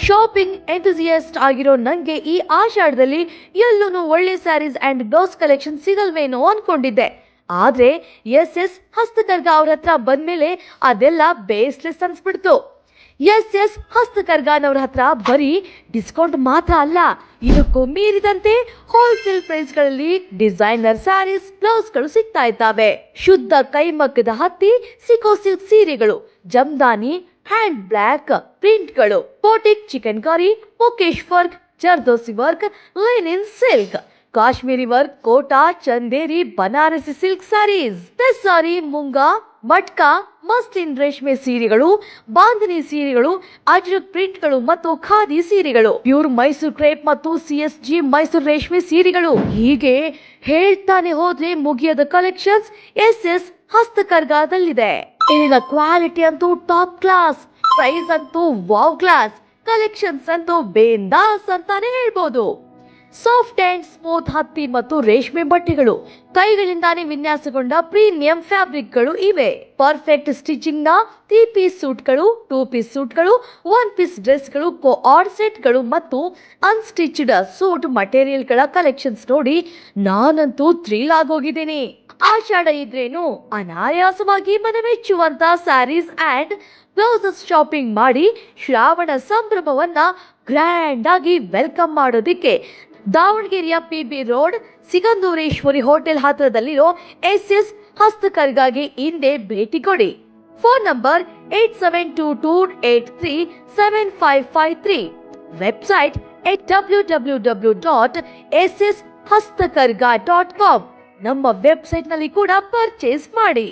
Shopping enthusiast ಆಗಿರೋ ನಂಗೆ ಈ ಆಷಾಢದಲ್ಲಿ ಎಲ್ಲೂ ಒಳ್ಳೆ ಸ್ಯಾರೀಸ್ ಅಂಡ್ ಬ್ಲೌಸ್ ಕಲೆಕ್ಷನ್ ಸಿಗಲ್ವೇನೋ ಅನ್ಕೊಂಡಿದ್ದೆ. ಆದ್ರೆ ಎಸ್ ಹಸ್ತಕರ್ಗ ಅವ್ರ ಹತ್ರ ಬಂದ್ಮೇಲೆ ಅದೆಲ್ಲ ಬೇಸ್ಲೆಸ್ ಅನ್ಸ್ಬಿಡ್ತು. ಎಸ್ ಹಸ್ತಕರ್ಗಾನವ್ರ ಹತ್ರ ಬರೀ ಡಿಸ್ಕೌಂಟ್ ಮಾತ್ರ ಅಲ್ಲ, ಇದಕ್ಕೂ ಮೀರಿದಂತೆ ಹೋಲ್ಸೇಲ್ ಪ್ರೈಸ್ಗಳಲ್ಲಿ ಡಿಸೈನರ್ ಸ್ಯಾರೀಸ್ ಬ್ಲೌಸ್ಗಳು ಸಿಗ್ತಾ ಇದ್ದಾವೆ. ಶುದ್ಧ ಕೈಮಗ್ಗದ ಹತ್ತಿ ಸಿಕೋ ಸಿಲ್ಕ್ ಸೀರೆಗಳು, ಜಮ್ದಾನಿ ಹ್ಯಾಂಡ್ ಬ್ಲಾಕ್ ಪ್ರಿಂಟ್ಗಳು, ಕೋಟಿಕ್ chikankari, Mukesh work, zardozi work, linen silk, Kashmiri work, Kota, Chanderi, Banarasi silk saris, ತೆಸ್ಸಾರಿ, ಮುಂಗಾ, ಮಟ್ಕಾ, ಮಸ್ಲಿನ್ ರೇಷ್ಮೆ ಸೀರೆಗಳು, ಬಾಂಧನಿ ಸೀರೆಗಳು, ಅಜ್ರಕ್ ಪ್ರಿಂಟ್ಗಳು ಮತ್ತು ಖಾದಿ ಸೀರೆಗಳು, ಪ್ಯೂರ್ ಮೈಸೂರು ಕ್ರೇಪ್ ಮತ್ತು CSG ಮೈಸೂರು ರೇಷ್ಮೆ ಸೀರೆಗಳು. ಹೀಗೆ ಹೇಳ್ತಾನೆ ಹೋದ್ರೆ ಮುಗಿಯದ ಕಲೆಕ್ಷನ್ಸ್ ಎಸ್ ಹಸ್ತಕರ್ಗಾದಲ್ಲಿದೆ. ಇಲ್ಲಿನ ಕ್ವಾಲಿಟಿ ಅಂತೂ ಟಾಪ್ ಕ್ಲಾಸ್, ಪ್ರೈಸ್ ಅಂತೂ ವಾವ್ ಕ್ಲಾಸ್, ಕಲೆಕ್ಷನ್ಸ್ ಅಂತೂ ಬೇಂದಾಸ್ ಅಂತಾನೆ ಹೇಳ್ಬೋದು. ಸಾಫ್ಟ್ ಅಂಡ್ ಸ್ಮೂತ್ ಹತ್ತಿ ಮತ್ತು ರೇಷ್ಮೆ ಬಟ್ಟೆಗಳು, ಕೈಗಳಿಂದಾನೇ ವಿನ್ಯಾಸಗೊಂಡ ಪ್ರೀಮಿಯಂ ಫ್ಯಾಬ್ರಿಕ್ಗಳು ಇವೆ. ಪರ್ಫೆಕ್ಟ್ ಸ್ಟಿಚಿಂಗ್ ನ 3 ಪೀಸ್ ಸೂಟ್ಗಳು, 2 ಪೀಸ್ ಸೂಟ್ಗಳು, 1 ಪೀಸ್ ಡ್ರೆಸ್ಗಳು, ಕೋಆರ್ಡ್ ಸೆಟ್ಗಳು ಮತ್ತು ಅನ್ಸ್ಟಿಚ್ಡ್ ಸೂಟ್ ಮಟೀರಿಯಲ್ಗಳ ಕಲೆಕ್ಷನ್ಸ್ ನೋಡಿ ನಾನಂತೂ ಥ್ರಿಲ್ ಆಗೋಗಿದ್ದೀನಿ. ಆಷಾಢ ಇದ್ರೇನು ಅನಾಯಾಸವಾಗಿ ಮನಮೆಚ್ಚುವಂತ ಸ್ಯಾರೀಸ್ ಅಂಡ್ ಬ್ಲೌಸಸ್ ಶಾಪಿಂಗ್ ಮಾಡಿ ಶ್ರಾವಣ ಸಂಭ್ರಮವನ್ನ ಗ್ರ್ಯಾಂಡ್ ಆಗಿ ವೆಲ್ಕಮ್ ಮಾಡೋದಿಕ್ಕೆ ದಾವಣಗೆರೆಯ PB ರೋಡ್ ಸಿಗಂದೂರೇಶ್ವರಿ ಹೋಟೆಲ್ ಹತ್ರದಲ್ಲಿರೋ ಎಸ್ ಹಸ್ತಕರ್ಗಾಗೆ ಹಿಂದೆ ಭೇಟಿ ಕೊಡಿ. Phone number 8722837553, website www.sshastkarga.com. ನಮ್ಮ ವೆಬ್ಸೈಟ್ ನಲ್ಲಿ ಕೂಡ ಪರ್ಚೇಸ್ ಮಾಡಿ.